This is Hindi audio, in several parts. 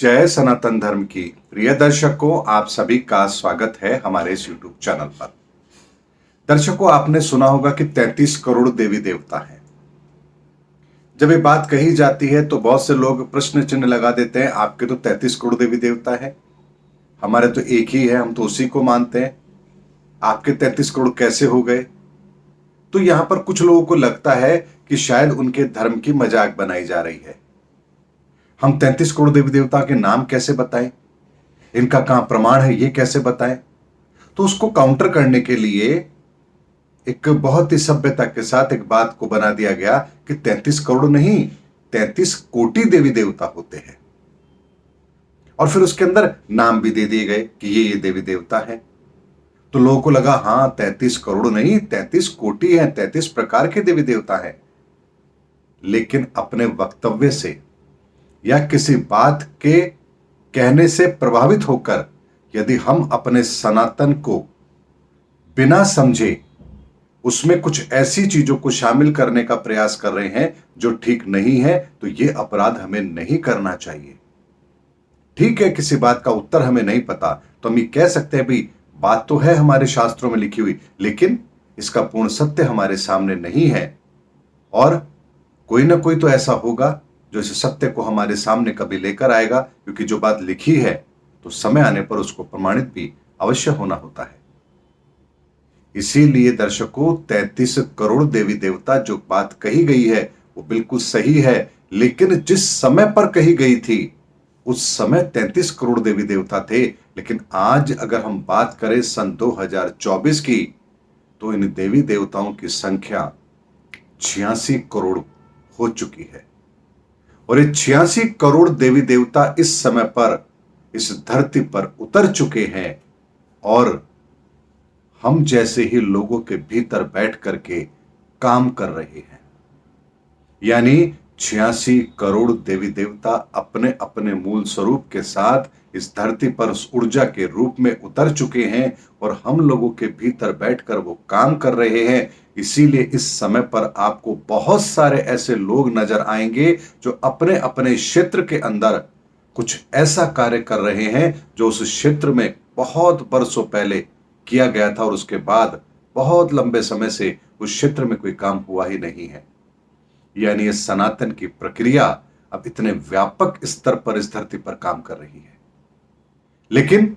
जय सनातन धर्म की प्रिय दर्शकों, आप सभी का स्वागत है हमारे इस YouTube चैनल पर। दर्शकों, आपने सुना होगा कि 33 करोड़ देवी देवता हैं। जब ये बात कही जाती है तो बहुत से लोग प्रश्न चिन्ह लगा देते हैं, आपके तो 33 करोड़ देवी देवता है, हमारे तो एक ही है, हम तो उसी को मानते हैं, आपके 33 करोड़ कैसे हो गए? तो यहां पर कुछ लोगों को लगता है कि शायद उनके धर्म की मजाक बनाई जा रही है। हम 33 करोड़ देवी देवता के नाम कैसे बताएं, इनका कहां प्रमाण है, ये कैसे बताएं? तो उसको काउंटर करने के लिए एक बहुत ही सभ्यता के साथ एक बात को बना दिया गया कि 33 करोड़ नहीं, 33 कोटि देवी देवता होते हैं। और फिर उसके अंदर नाम भी दे दिए गए कि ये देवी देवता है। तो लोगों को लगा हां, 33 करोड़ नहीं, 33 कोटि हैं, 33 प्रकार के देवी देवता हैं। लेकिन अपने वक्तव्य से या किसी बात के कहने से प्रभावित होकर यदि हम अपने सनातन को बिना समझे उसमें कुछ ऐसी चीजों को शामिल करने का प्रयास कर रहे हैं जो ठीक नहीं है, तो यह अपराध हमें नहीं करना चाहिए। ठीक है, किसी बात का उत्तर हमें नहीं पता तो हम ये कह सकते हैं भाई, बात तो है हमारे शास्त्रों में लिखी हुई, लेकिन इसका पूर्ण सत्य हमारे सामने नहीं है। और कोई ना कोई तो ऐसा होगा जो इस सत्य को हमारे सामने कभी लेकर आएगा, क्योंकि जो बात लिखी है तो समय आने पर उसको प्रमाणित भी अवश्य होना होता है। इसीलिए दर्शकों, 33 करोड़ देवी देवता जो बात कही गई है वो बिल्कुल सही है, लेकिन जिस समय पर कही गई थी उस समय 33 करोड़ देवी देवता थे। लेकिन आज अगर हम बात करें सन 2024 की, तो इन देवी देवताओं की संख्या 86 करोड़ हो चुकी है। और ये 86 करोड़ देवी देवता इस समय पर इस धरती पर उतर चुके हैं और हम जैसे ही लोगों के भीतर बैठ करके काम कर रहे हैं। यानी 86 करोड़ देवी देवता अपने अपने मूल स्वरूप के साथ इस धरती पर उस ऊर्जा के रूप में उतर चुके हैं और हम लोगों के भीतर बैठकर वो काम कर रहे हैं। इसीलिए इस समय पर आपको बहुत सारे ऐसे लोग नजर आएंगे जो अपने अपने क्षेत्र के अंदर कुछ ऐसा कार्य कर रहे हैं जो उस क्षेत्र में बहुत बरसों पहले किया गया था और उसके बाद बहुत लंबे समय से उस क्षेत्र में कोई काम हुआ ही नहीं है। यानी ये सनातन की प्रक्रिया अब इतने व्यापक स्तर पर इस धरती पर काम कर रही है। लेकिन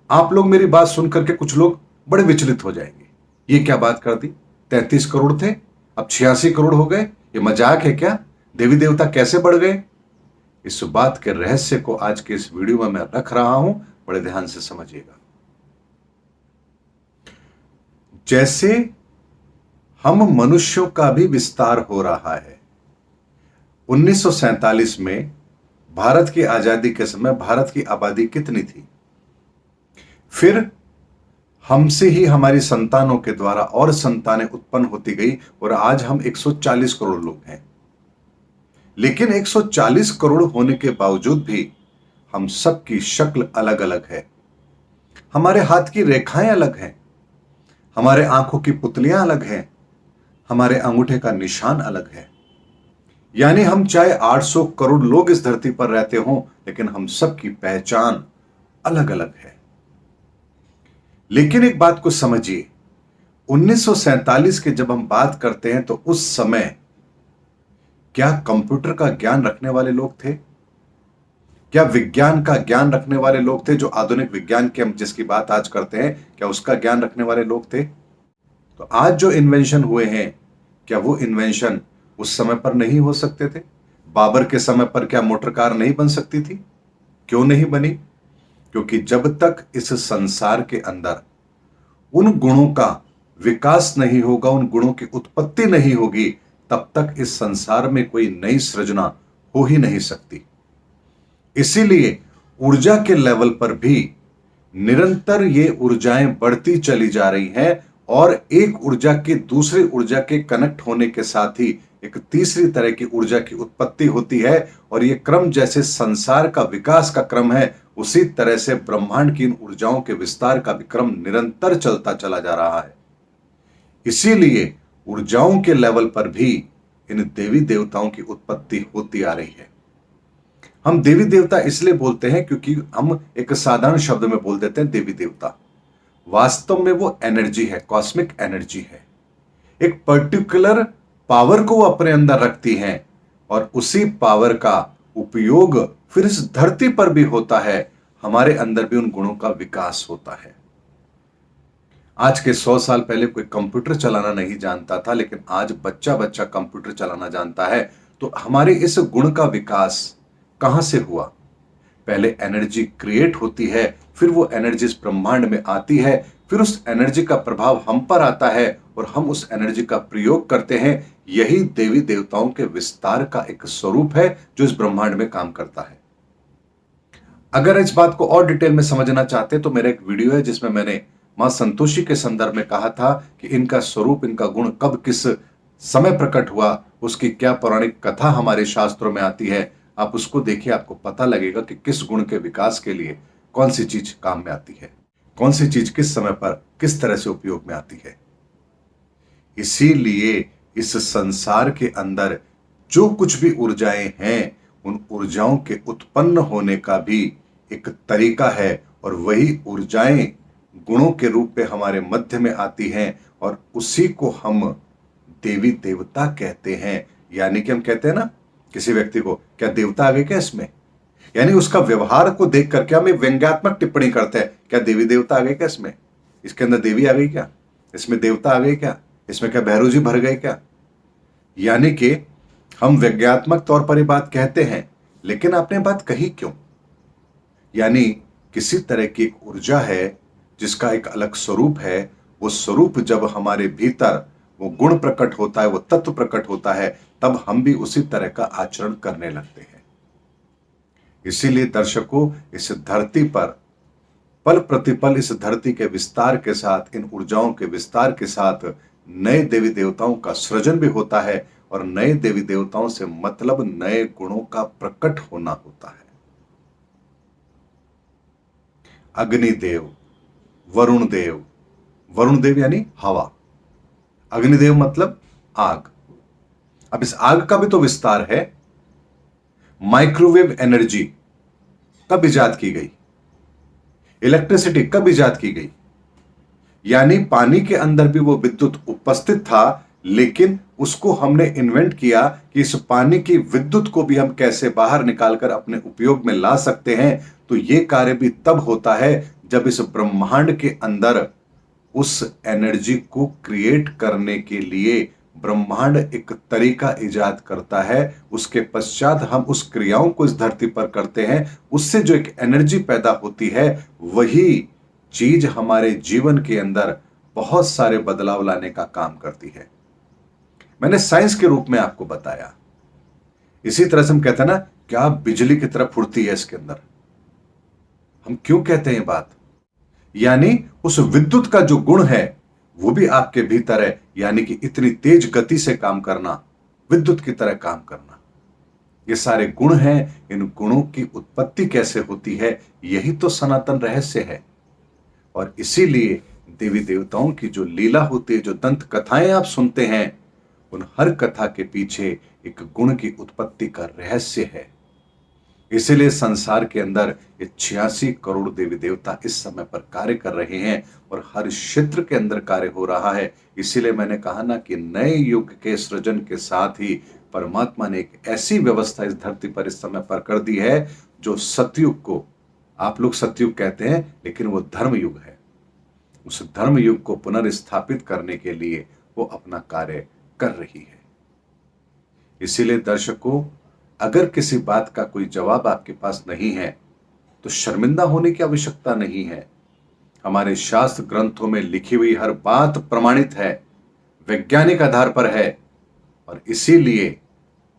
आप लोग मेरी बात सुनकर के कुछ लोग बड़े विचलित हो जाएंगे, ये क्या बात कर दी, 33 करोड़ थे अब 86 करोड़ हो गए, ये मजाक है क्या, देवी देवता कैसे बढ़ गए? इस बात के रहस्य को आज के इस वीडियो में मैं रख रहा हूं, बड़े ध्यान से समझिएगा। जैसे हम मनुष्यों का भी विस्तार हो रहा है। 1947 में भारत की आजादी के समय भारत की आबादी कितनी थी? फिर हमसे ही हमारी संतानों के द्वारा और संतानें उत्पन्न होती गई और आज हम 140 करोड़ लोग हैं। लेकिन 140 करोड़ होने के बावजूद भी हम सबकी शक्ल अलग अलग है। हमारे हाथ की रेखाएं अलग हैं, हमारे आंखों की पुतलियां अलग हैं, हमारे अंगूठे का निशान अलग है। यानी हम चाहे 800 करोड़ लोग इस धरती पर रहते हों, लेकिन हम सबकी पहचान अलग अलग है। लेकिन एक बात को समझिए, 1947 के जब हम बात करते हैं तो उस समय क्या कंप्यूटर का ज्ञान रखने वाले लोग थे? क्या विज्ञान का ज्ञान रखने वाले लोग थे? जो आधुनिक विज्ञान की हम जिसकी बात आज करते हैं, क्या उसका ज्ञान रखने वाले लोग थे? तो आज जो इन्वेंशन हुए हैं, क्या वो इन्वेंशन उस समय पर नहीं हो सकते थे? बाबर के समय पर क्या मोटर कार नहीं बन सकती थी? क्यों नहीं बनी? क्योंकि जब तक इस संसार के अंदर उन गुणों का विकास नहीं होगा, उन गुणों की उत्पत्ति नहीं होगी, तब तक इस संसार में कोई नई सृजना हो ही नहीं सकती। इसीलिए ऊर्जा के लेवल पर भी निरंतर ये ऊर्जाएं बढ़ती चली जा रही हैं और एक ऊर्जा के दूसरे ऊर्जा के कनेक्ट होने के साथ ही एक तीसरी तरह की ऊर्जा की उत्पत्ति होती है। और ये क्रम जैसे संसार का विकास का क्रम है, उसी तरह से ब्रह्मांड की इन ऊर्जाओं के विस्तार का भी क्रम निरंतर चलता चला जा रहा है। इसीलिए ऊर्जाओं के लेवल पर भी इन देवी देवताओं की उत्पत्ति होती आ रही है। हम देवी देवता इसलिए बोलते हैं क्योंकि हम एक साधारण शब्द में बोल देते हैं देवी देवता। वास्तव में वो एनर्जी है, कॉस्मिक एनर्जी है। एक पर्टिकुलर पावर को वो अपने अंदर रखती हैं और उसी पावर का उपयोग फिर इस धरती पर भी होता है। हमारे अंदर भी उन गुणों का विकास होता है। आज के 100 साल पहले कोई कंप्यूटर चलाना नहीं जानता था, लेकिन आज बच्चा बच्चा कंप्यूटर चलाना जानता है। तो हमारे इस गुण का विकास कहां से हुआ? पहले एनर्जी क्रिएट होती है, फिर वो एनर्जी इस ब्रह्मांड में आती है, फिर उस एनर्जी का प्रभाव हम पर आता है और हम उस एनर्जी का प्रयोग करते हैं। यही देवी देवताओं के विस्तार का एक स्वरूप है जो इस ब्रह्मांड में काम करता है। अगर इस बात को और डिटेल में समझना चाहते हैं तो मेरा एक वीडियो है जिसमें मैंने मां संतोषी के संदर्भ में कहा था कि इनका स्वरूप, इनका गुण कब किस समय प्रकट हुआ, उसकी क्या पौराणिक कथा हमारे शास्त्रों में आती है। आप उसको देखिए, आपको पता लगेगा कि किस गुण के विकास के लिए कौन सी चीज काम में आती है, कौन सी चीज किस समय पर किस तरह से उपयोग में आती है। इसीलिए इस संसार के अंदर जो कुछ भी ऊर्जाएं हैं, उन ऊर्जाओं के उत्पन्न होने का भी एक तरीका है और वही ऊर्जाएं गुणों के रूप में हमारे मध्य में आती हैं और उसी को हम देवी देवता कहते हैं। यानी कि हम कहते हैं ना किसी व्यक्ति को, क्या देवता आ गए क्या इसमें? यानी उसका व्यवहार को देख करके हम एक व्यंग्यात्मक टिप्पणी करते हैं, क्या देवी देवता आ गए क्या इसमें? इसके अंदर देवी आ गई क्या? इसमें देवता आ गए क्या? इसमें क्या भैरव जी भर गए क्या? यानी कि हम व्यंग्यात्मक तौर पर ये बात कहते हैं, लेकिन आपने बात कही क्यों? यानी किसी तरह की एक ऊर्जा है जिसका एक अलग स्वरूप है। वो स्वरूप जब हमारे भीतर वो गुण प्रकट होता है, वो तत्व प्रकट होता है, तब हम भी उसी तरह का आचरण करने लगते हैं। इसीलिए दर्शकों, इस धरती पर पल प्रतिपल इस धरती के विस्तार के साथ, इन ऊर्जाओं के विस्तार के साथ नए देवी देवताओं का सृजन भी होता है और नए देवी देवताओं से मतलब नए गुणों का प्रकट होना होता है। अग्निदेव, वरुण देव, वरुण देव यानी हवा, अग्निदेव मतलब आग। अब इस आग का भी तो विस्तार है। माइक्रोवेव एनर्जी कब इजाद की गई? इलेक्ट्रिसिटी कब इजाद की गई? यानी पानी के अंदर भी वो विद्युत उपस्थित था, लेकिन उसको हमने इन्वेंट किया कि इस पानी की विद्युत को भी हम कैसे बाहर निकालकर अपने उपयोग में ला सकते हैं। तो ये कार्य भी तब होता है जब इस ब्रह्मांड के अंदर उस एनर्जी को क्रिएट करने के लिए ब्रह्मांड एक तरीका इजाद करता है। उसके पश्चात हम उस क्रियाओं को इस धरती पर करते हैं, उससे जो एक एनर्जी पैदा होती है, वही चीज हमारे जीवन के अंदर बहुत सारे बदलाव लाने का काम करती है। मैंने साइंस के रूप में आपको बताया। इसी तरह से हम कहते हैं ना, क्या बिजली की तरह फुर्ती है इसके अंदर। हम क्यों कहते हैं ये बात? यानी उस विद्युत का जो गुण है वो भी आपके भीतर है। यानी कि इतनी तेज गति से काम करना, विद्युत की तरह काम करना, ये सारे गुण हैं। इन गुणों की उत्पत्ति कैसे होती है, यही तो सनातन रहस्य है। और इसीलिए देवी देवताओं की जो लीला होती है, जो दंत कथाएं आप सुनते हैं, उन हर कथा के पीछे एक गुण की उत्पत्ति का रहस्य है। इसीलिए संसार के अंदर ये 86 करोड़ देवी देवता इस समय पर कार्य कर रहे हैं और हर क्षेत्र के अंदर कार्य हो रहा है। इसीलिए मैंने कहा ना कि नए युग के सृजन के साथ ही परमात्मा ने एक ऐसी व्यवस्था इस धरती पर इस समय पर कर दी है जो सतयुग को, आप लोग सतयुग कहते हैं, लेकिन वो धर्म युग है। उस धर्म युग को पुनर्स्थापित करने के लिए वो अपना कार्य कर रही है। इसीलिए दर्शकों, अगर किसी बात का कोई जवाब आपके पास नहीं है तो शर्मिंदा होने की आवश्यकता नहीं है। हमारे शास्त्र ग्रंथों में लिखी हुई हर बात प्रमाणित है, वैज्ञानिक आधार पर है। और इसीलिए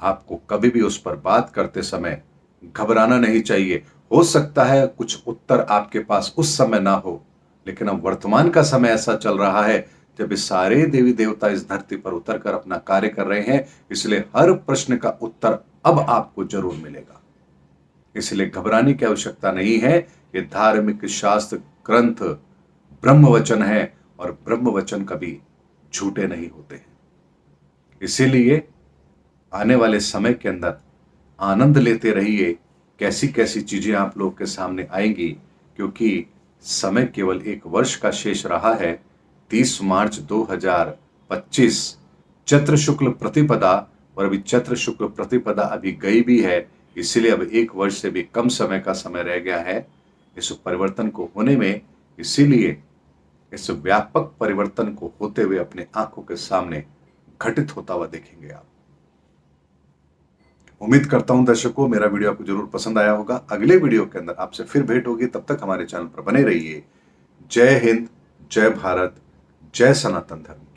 आपको कभी भी उस पर बात करते समय घबराना नहीं चाहिए। हो सकता है कुछ उत्तर आपके पास उस समय ना हो, लेकिन अब वर्तमान का समय ऐसा चल रहा है जब ये सारे देवी देवता इस धरती पर उतर कर अपना कार्य कर रहे हैं। इसलिए हर प्रश्न का उत्तर अब आपको जरूर मिलेगा। इसलिए घबराने की आवश्यकता नहीं है। ये धार्मिक शास्त्र ग्रंथ ब्रह्म वचन है और ब्रह्म वचन कभी झूठे नहीं होते हैं। इसीलिए आने वाले समय के अंदर आनंद लेते रहिए, कैसी कैसी चीजें आप लोग के सामने आएंगी, क्योंकि समय केवल 1 वर्ष का शेष रहा है। 30 मार्च 2025 चैत्र शुक्ल प्रतिपदा, और अभी चैत्र शुक्ल प्रतिपदा अभी गई भी है, इसलिए अब 1 वर्ष से भी कम समय का समय रह गया है इस परिवर्तन को होने में। इसीलिए इस व्यापक परिवर्तन को होते हुए अपने आंखों के सामने घटित होता हुआ देखेंगे आप। उम्मीद करता हूं दर्शकों मेरा वीडियो आपको जरूर पसंद आया होगा। अगले वीडियो के अंदर आपसे फिर भेंट होगी, तब तक हमारे चैनल पर बने रहिए। जय हिंद, जय भारत, जय सनातन धर्म।